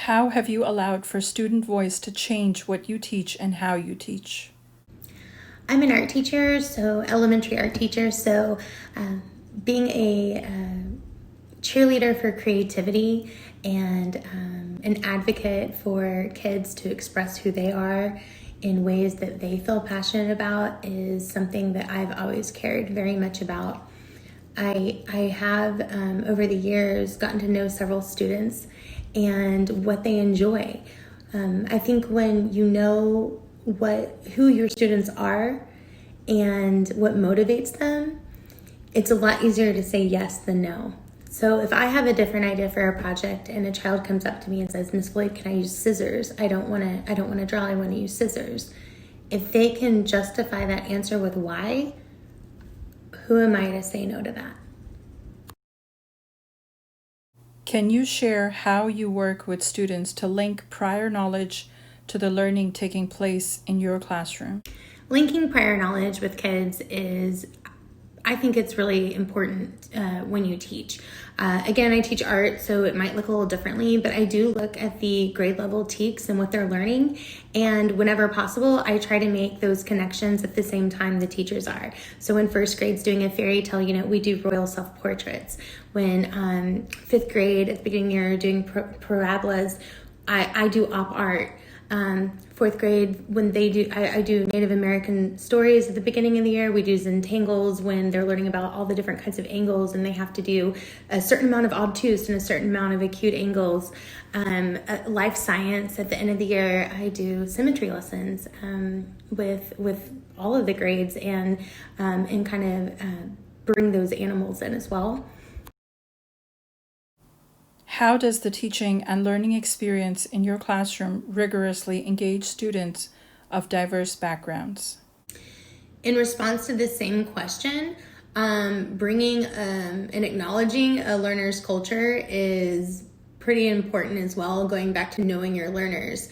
How have you allowed for student voice to change what you teach and how you teach? I'm an art teacher, so elementary art teacher. So being a cheerleader for creativity and an advocate for kids to express who they are in ways that they feel passionate about is something that I've always cared very much about. I have over the years gotten to know several students and what they enjoy. I think when you know who your students are and what motivates them, it's a lot easier to say yes than no. So if I have a different idea for a project and a child comes up to me and says, "Miss Floyd, can I use scissors? I don't want to draw. I want to use scissors." If they can justify that answer with why, who am I to say no to that? Can you share how you work with students to link prior knowledge to the learning taking place in your classroom? Linking prior knowledge with kids I think it's really important when you teach. Again, I teach art, so it might look a little differently, but I do look at the grade level TEKs and what they're learning. And whenever possible, I try to make those connections at the same time the teachers are. So when first grade's doing a fairy tale, we do royal self-portraits. When fifth grade at the beginning of the year doing parabolas, I do op art. Fourth grade, when they do, I do Native American stories at the beginning of the year. We do Zentangles when they're learning about all the different kinds of angles and they have to do a certain amount of obtuse and a certain amount of acute angles. Life science at the end of the year, I do symmetry lessons with all of the grades and kind of bring those animals in as well. How does the teaching and learning experience in your classroom rigorously engage students of diverse backgrounds? In response to the same question, bringing and acknowledging a learner's culture is pretty important as well, going back to knowing your learners.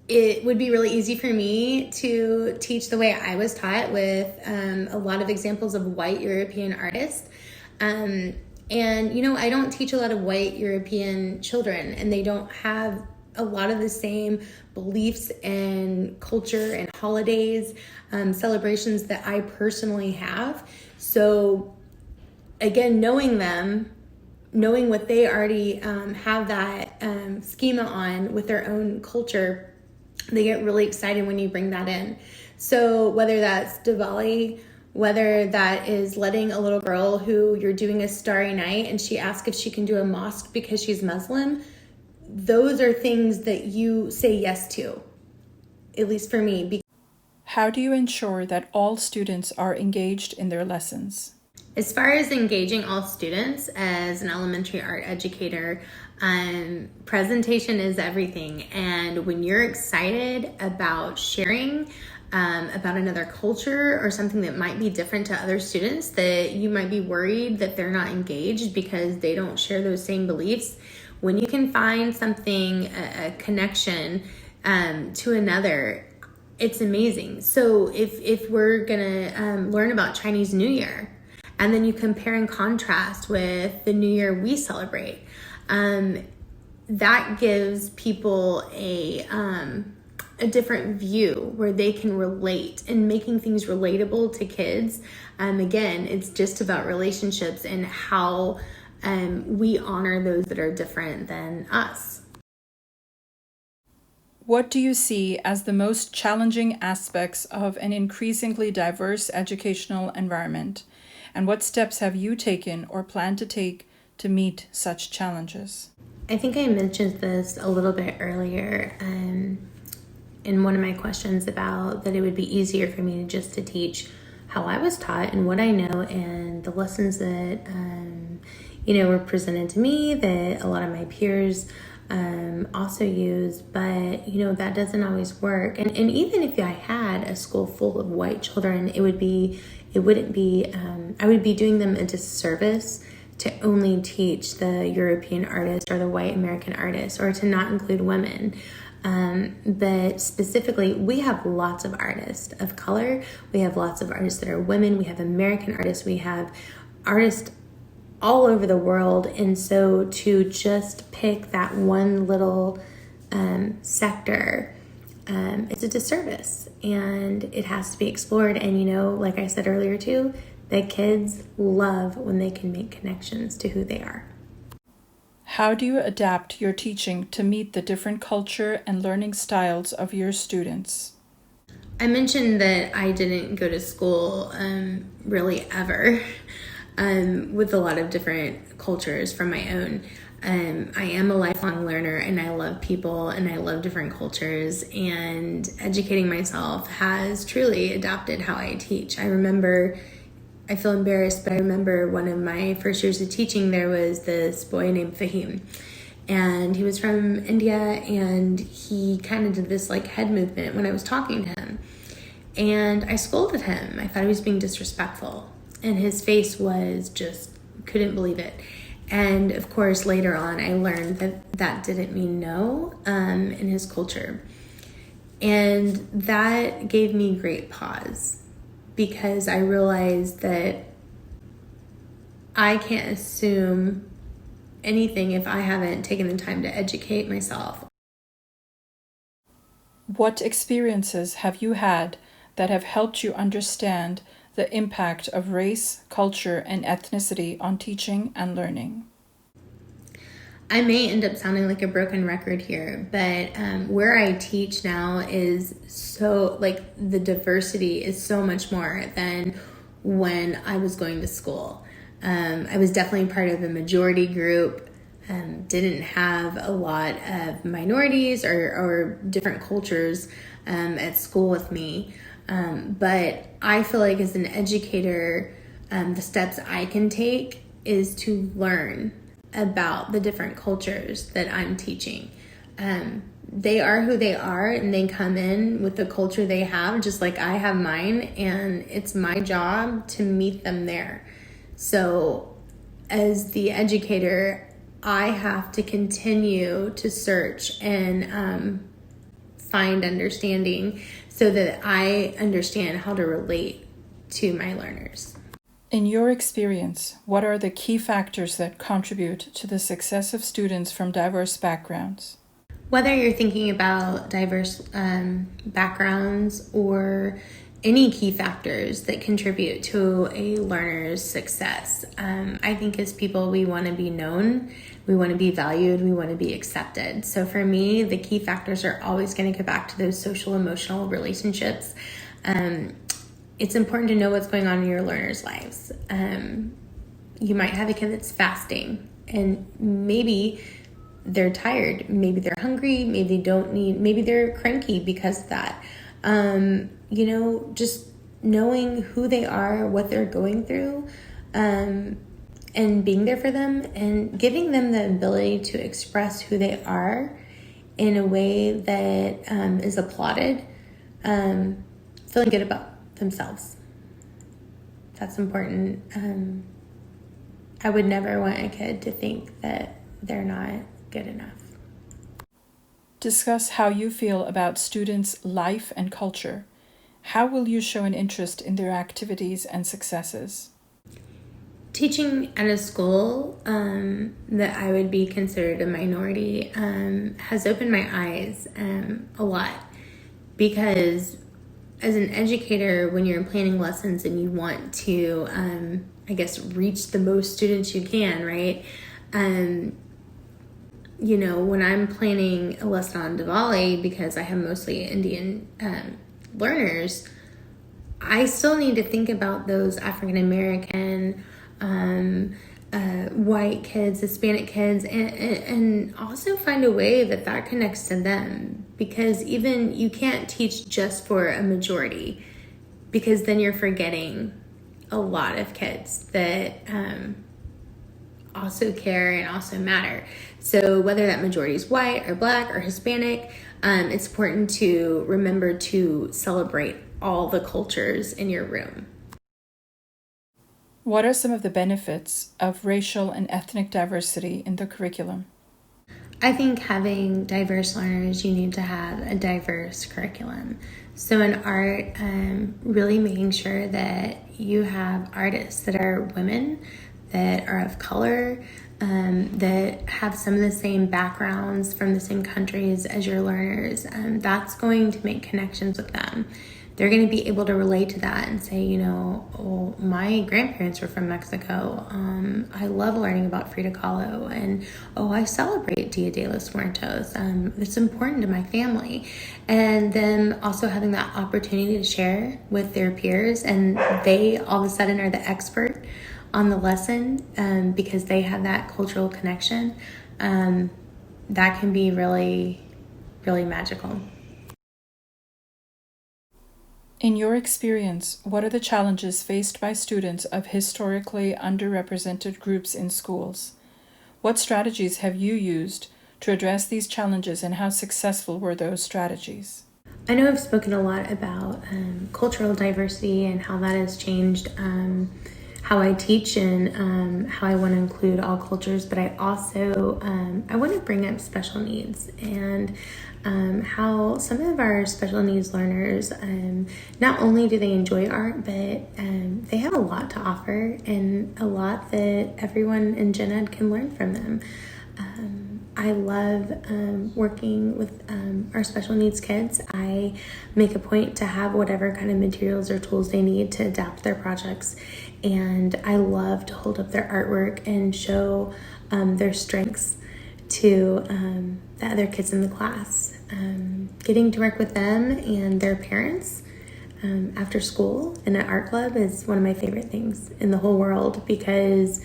It would be really easy for me to teach the way I was taught with a lot of examples of white European artists. And I don't teach a lot of white European children, and they don't have a lot of the same beliefs and culture and holidays, celebrations that I personally have. So again, knowing them, knowing what they already have that schema on with their own culture, they get really excited when you bring that in. So whether that's Diwali, whether that is letting a little girl who you're doing a starry night and she asks if she can do a mosque because she's Muslim, those are things that you say yes to, at least for me. How do you ensure that all students are engaged in their lessons? As far as engaging all students as an elementary art educator, presentation is everything. And when you're excited about sharing about another culture or something that might be different to other students, that you might be worried that they're not engaged because they don't share those same beliefs, when you can find something, a connection to another, it's amazing. So if we're gonna learn about Chinese New Year, and then you compare and contrast with the New Year we celebrate, that gives people a different view where they can relate, and making things relatable to kids. Again, it's just about relationships and how we honor those that are different than us. What do you see as the most challenging aspects of an increasingly diverse educational environment? And what steps have you taken or plan to take to meet such challenges? I think I mentioned this a little bit earlier in one of my questions about that it would be easier for me to teach how I was taught and what I know and the lessons that were presented to me that a lot of my peers also use, but that doesn't always work. And even if I had a school full of white children, I would be doing them a disservice to only teach the European artist or the white American artist, or to not include women. But specifically, we have lots of artists of color. We have lots of artists that are women. We have American artists. We have artists all over the world. And so to just pick that one little sector, it's a disservice, and it has to be explored. And, like I said earlier too, the kids love when they can make connections to who they are. How do you adapt your teaching to meet the different culture and learning styles of your students? I mentioned that I didn't go to school really ever with a lot of different cultures from my own. I am a lifelong learner, and I love people and I love different cultures, and educating myself has truly adapted how I teach. I feel embarrassed, but I remember one of my first years of teaching, there was this boy named Fahim, and he was from India, and he kind of did this head movement when I was talking to him, and I scolded him. I thought he was being disrespectful, and his face was just, couldn't believe it. And of course, later on, I learned that didn't mean no in his culture. And that gave me great pause, because I realized that I can't assume anything if I haven't taken the time to educate myself. What experiences have you had that have helped you understand the impact of race, culture, and ethnicity on teaching and learning? I may end up sounding like a broken record here, but where I teach now is so, the diversity is so much more than when I was going to school. I was definitely part of a majority group, didn't have a lot of minorities or different cultures at school with me. But I feel like as an educator, the steps I can take is to learn about the different cultures that I'm teaching. They are who they are, and they come in with the culture they have, just like I have mine, and it's my job to meet them there. So as the educator, I have to continue to search and find understanding so that I understand how to relate to my learners. In your experience, what are the key factors that contribute to the success of students from diverse backgrounds? Whether you're thinking about diverse backgrounds or any key factors that contribute to a learner's success, I think as people, we want to be known, we want to be valued, we want to be accepted. So for me, the key factors are always going to go back to those social emotional relationships. It's important to know what's going on in your learners' lives. You might have a kid that's fasting, and maybe they're tired, maybe they're hungry, maybe they're cranky because of that. Just knowing who they are, what they're going through, and being there for them and giving them the ability to express who they are in a way that is applauded, feeling good about themselves. That's important. I would never want a kid to think that they're not good enough. Discuss how you feel about students' life and culture. How will you show an interest in their activities and successes? Teaching at a school that I would be considered a minority has opened my eyes a lot, because as an educator, when you're planning lessons and you want to, reach the most students you can, right? When I'm planning a lesson on Diwali, because I have mostly Indian learners, I still need to think about those African American, white kids, Hispanic kids, and also find a way that connects to them, because even you can't teach just for a majority, because then you're forgetting a lot of kids that also care and also matter. So whether that majority is white or black or Hispanic, it's important to remember to celebrate all the cultures in your room. What are some of the benefits of racial and ethnic diversity in the curriculum? I think having diverse learners, you need to have a diverse curriculum. So in art, really making sure that you have artists that are women, that are of color, that have some of the same backgrounds from the same countries as your learners. That's going to make connections with them. They're going to be able to relate to that and say, oh, my grandparents were from Mexico. I love learning about Frida Kahlo, and I celebrate Dia de los Muertos. It's important to my family. And then also having that opportunity to share with their peers, and they all of a sudden are the expert on the lesson because they have that cultural connection. That can be really, really magical. In your experience, what are the challenges faced by students of historically underrepresented groups in schools? What strategies have you used to address these challenges, and how successful were those strategies? I know I've spoken a lot about cultural diversity and how that has changed how I teach and how I want to include all cultures, but I also I want to bring up special needs and how some of our special needs learners, not only do they enjoy art, but they have a lot to offer and a lot that everyone in Gen Ed can learn from them. I love working with our special needs kids. I make a point to have whatever kind of materials or tools they need to adapt their projects. And I love to hold up their artwork and show their strengths to the other kids in the class. Getting to work with them and their parents after school in an art club is one of my favorite things in the whole world, because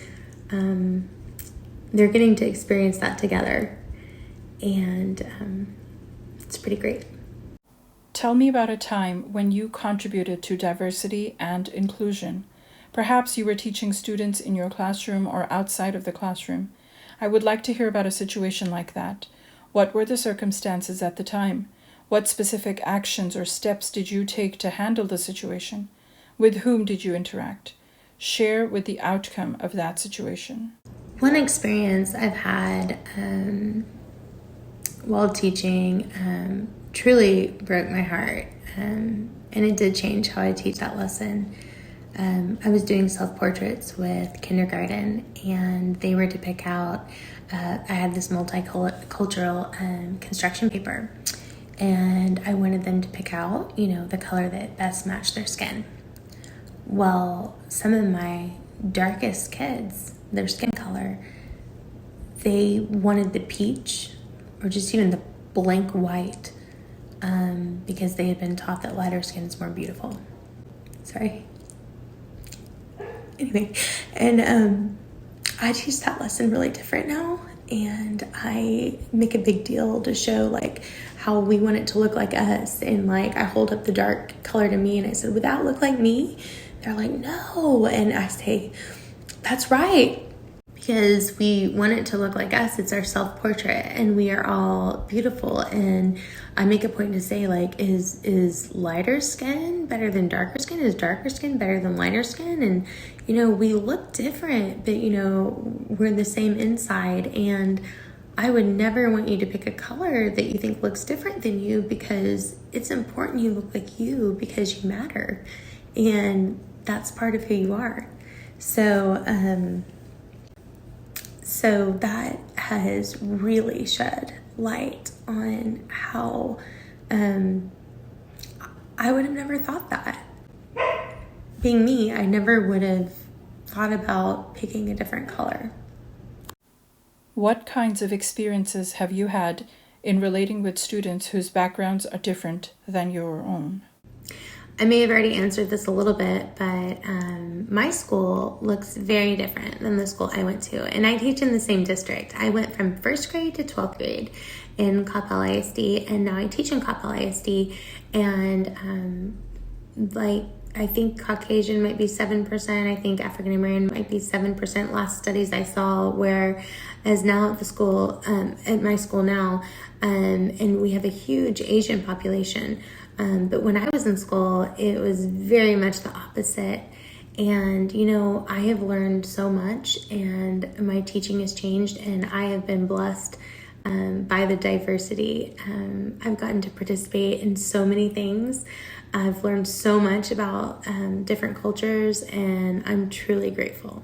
they're getting to experience that together, and it's pretty great. Tell me about a time when you contributed to diversity and inclusion. Perhaps you were teaching students in your classroom or outside of the classroom. I would like to hear about a situation like that. What were the circumstances at the time? What specific actions or steps did you take to handle the situation? With whom did you interact? Share with the outcome of that situation. One experience I've had while teaching truly broke my heart, and it did change how I teach that lesson. I was doing self-portraits with kindergarten, and they were to pick out, I had this multicultural construction paper, and I wanted them to pick out, the color that best matched their skin. Well, some of my darkest kids, their skin color, they wanted the peach or just even the blank white because they had been taught that lighter skin is more beautiful. Sorry. Anyway, and I teach that lesson really different now, and I make a big deal to show how we want it to look like us, and I hold up the dark color to me and I said, would that look like me? They're like, no. And I say, that's right, because we want it to look like us. It's our self-portrait, and we are all beautiful. And I make a point to say, is lighter skin better than darker skin? Is darker skin better than lighter skin? And we look different, but we're the same inside. And I would never want you to pick a color that you think looks different than you, because it's important you look like you, because you matter, and that's part of who you are. So that has really shed light on how I would have never thought that. Being me, I never would have thought about picking a different color. What kinds of experiences have you had in relating with students whose backgrounds are different than your own? I may have already answered this a little bit, but my school looks very different than the school I went to. And I teach in the same district. I went from 1st grade to 12th grade in Coppell ISD, and now I teach in Coppell ISD. And I think Caucasian might be 7%. I think African American might be 7%. Last studies I saw, whereas now at the school, at my school now, and we have a huge Asian population. But when I was in school, it was very much the opposite. And, I have learned so much, and my teaching has changed, and I have been blessed by the diversity. I've gotten to participate in so many things. I've learned so much about different cultures, and I'm truly grateful.